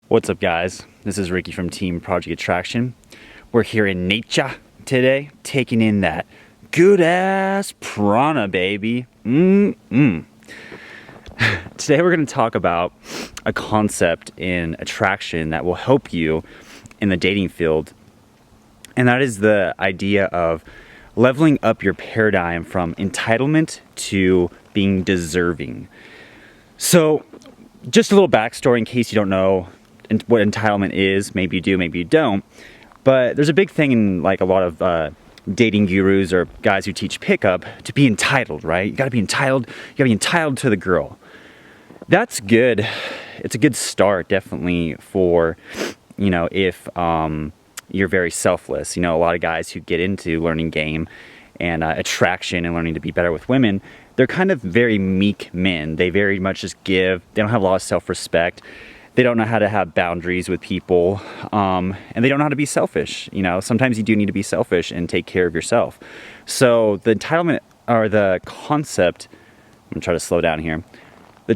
What's up, guys? This is Ricky from Team Project Attraction. We're here in nature today, taking in that good ass prana, baby. Today we're going to talk about a concept in attraction that will help you in the dating field, and that is the idea of leveling up your paradigm from entitlement to being deserving. So, just a little backstory in case you don't know what entitlement is. Maybe you do, maybe you don't. But there's a big thing in like a lot of dating gurus or guys who teach pickup to be entitled, right? You gotta be entitled. You gotta be entitled to the girl. That's good. It's a good start, definitely, for, if you're very selfless. A lot of guys who get into learning game and attraction and learning to be better with women, they're kind of very meek men. They very much just give. They don't have a lot of self-respect. They don't know how to have boundaries with people, and they don't know how to be selfish. Sometimes you do need to be selfish and take care of yourself. So the entitlement, or the concept, I'm gonna try to slow down here. The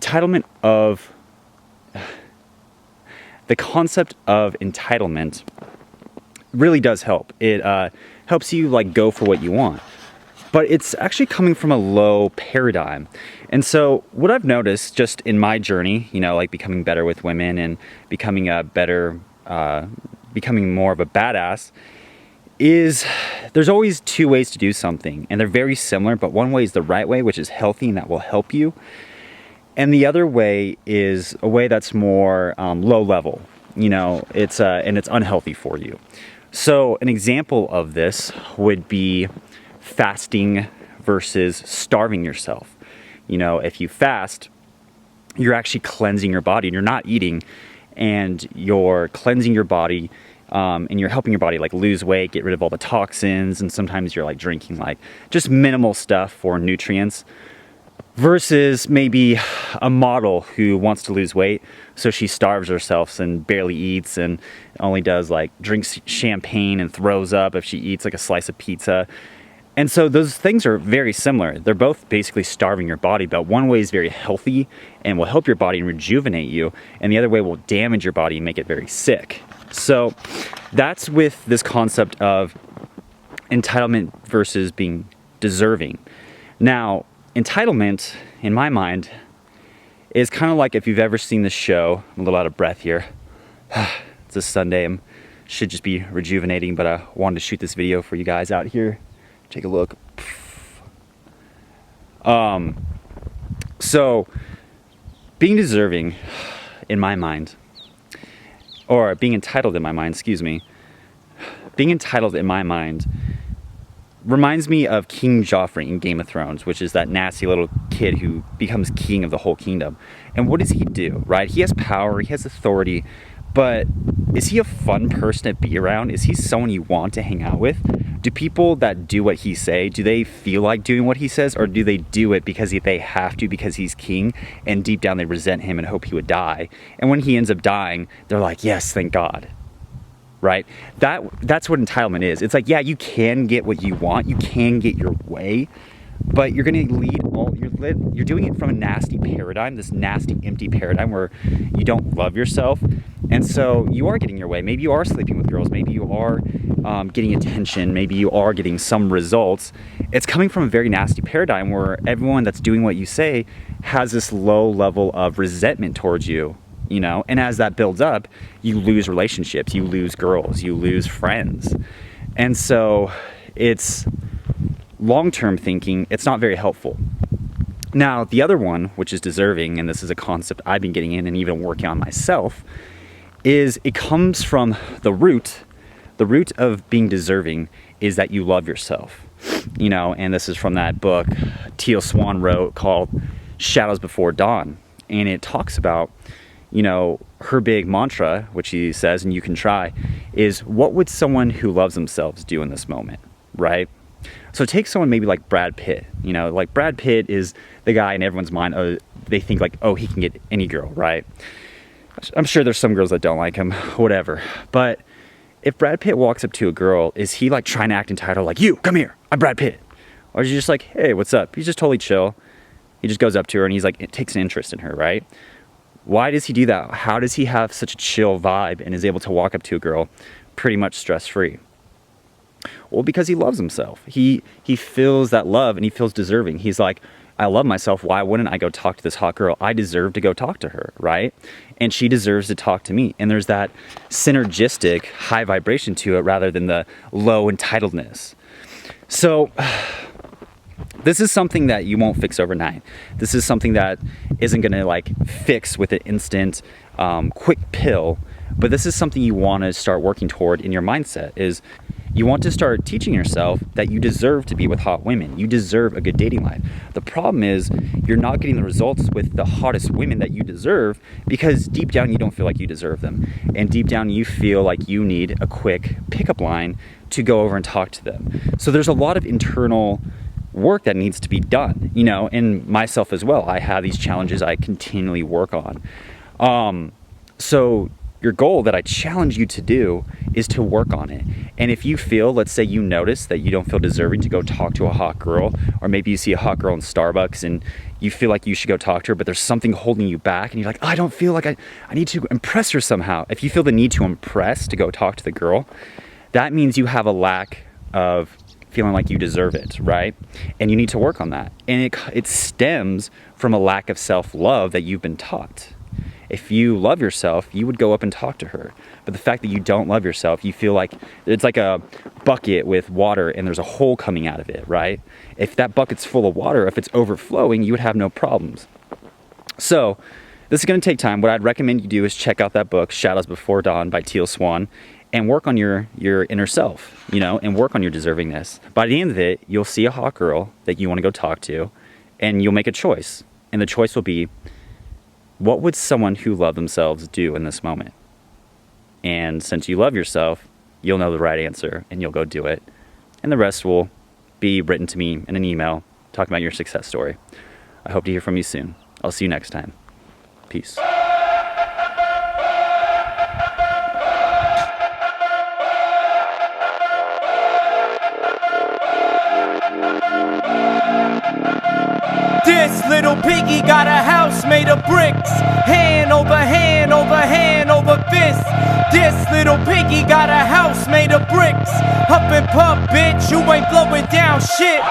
concept of entitlement really does help. It helps you go for what you want. But it's actually coming from a low paradigm. And so what I've noticed just in my journey, becoming better with women and becoming becoming more of a badass, is there's always two ways to do something. And they're very similar, but one way is the right way, which is healthy and that will help you. And the other way is a way that's more low level. It's unhealthy for you. So an example of this would be fasting versus starving yourself. If you fast, you're actually cleansing your body and you're not eating, and you're cleansing your body, and you're helping your body lose weight, get rid of all the toxins, and sometimes you're drinking just minimal stuff for nutrients, versus maybe a model who wants to lose weight, so she starves herself and barely eats and only does drinks champagne and throws up if she eats a slice of pizza. And so those things are very similar. They're both basically starving your body, but one way is very healthy and will help your body and rejuvenate you, and the other way will damage your body and make it very sick. So that's with this concept of entitlement versus being deserving. Now, entitlement, in my mind, is kind of like if you've ever seen this show. I'm a little out of breath here. It's a Sunday. Should just be rejuvenating, but I wanted to shoot this video for you guys out here. Take a look. So being deserving, in my mind, or being entitled in my mind, being entitled in my mind reminds me of King Joffrey in Game of Thrones, which is that nasty little kid who becomes king of the whole kingdom. And what does he do, right? He has power, he has authority, but is he a fun person to be around? Is he someone you want to hang out with? Do people that do what he say, do they feel like doing what he says, or do they do it because they have to, because he's king, and deep down they resent him and hope he would die? And when he ends up dying, they're like, yes, thank God. Right? That's what entitlement is. It's yeah, you can get what you want, you can get your way, but you're going to you're doing it from a nasty paradigm, this nasty, empty paradigm where you don't love yourself. And so you are getting your way. Maybe you are sleeping with girls. Maybe you are getting attention. Maybe you are getting some results. It's coming from a very nasty paradigm where everyone that's doing what you say has this low level of resentment towards you. And as that builds up, you lose relationships, you lose girls, you lose friends. And so it's long-term thinking, it's not very helpful. Now, the other one, which is deserving, and this is a concept I've been getting in and even working on myself, is it comes from the root of being deserving is that you love yourself. And this is from that book Teal Swan wrote called Shadows Before Dawn. And it talks about, her big mantra, which she says, and you can try, is what would someone who loves themselves do in this moment, right? So take someone maybe like Brad Pitt. Brad Pitt is the guy in everyone's mind, they think he can get any girl, right? I'm sure there's some girls that don't like him, whatever. But if Brad Pitt walks up to a girl, is he trying to act entitled, you, come here, I'm Brad Pitt? Or is he just hey, what's up? He's just totally chill. He just goes up to her and he's it takes an interest in her, right? Why does he do that? How does he have such a chill vibe and is able to walk up to a girl pretty much stress-free? Well, because he loves himself. He feels that love and he feels deserving. He's like, I love myself. Why wouldn't I go talk to this hot girl? I deserve to go talk to her, right? And she deserves to talk to me. And there's that synergistic high vibration to it rather than the low entitledness. So this is something that you won't fix overnight. This is something that isn't going to like fix with an instant quick pill. But this is something you want to start working toward in your mindset is you want to start teaching yourself that you deserve to be with hot women. You deserve a good dating life. The problem is you're not getting the results with the hottest women that you deserve because deep down you don't feel like you deserve them. And deep down you feel like you need a quick pickup line to go over and talk to them. So there's a lot of internal work that needs to be done, you know, and myself as well. I have these challenges I continually work on. So your goal that I challenge you to do is to work on it. And if you feel, let's say you notice that you don't feel deserving to go talk to a hot girl, or maybe you see a hot girl in Starbucks and you feel like you should go talk to her, but there's something holding you back and you're like, oh, I don't feel like I need to impress her somehow. If you feel the need to impress to go talk to the girl, that means you have a lack of feeling like you deserve it, right? And you need to work on that. And it stems from a lack of self-love that you've been taught. If you love yourself, you would go up and talk to her. But the fact that you don't love yourself, you feel like it's like a bucket with water and there's a hole coming out of it, right? If that bucket's full of water, if it's overflowing, you would have no problems. So this is going to take time. What I'd recommend you do is check out that book, Shadows Before Dawn by Teal Swan, and work on your inner self, you know, and work on your deservingness. By the end of it, you'll see a hot girl that you want to go talk to, and you'll make a choice. And the choice will be, what would someone who loved themselves do in this moment? And since you love yourself, you'll know the right answer and you'll go do it. And the rest will be written to me in an email talking about your success story. I hope to hear from you soon. I'll see you next time. Peace. This little piggy got a house made of bricks. Hand over hand over hand over fist. This little piggy got a house made of bricks. Up and puff, bitch, you ain't blowing down shit.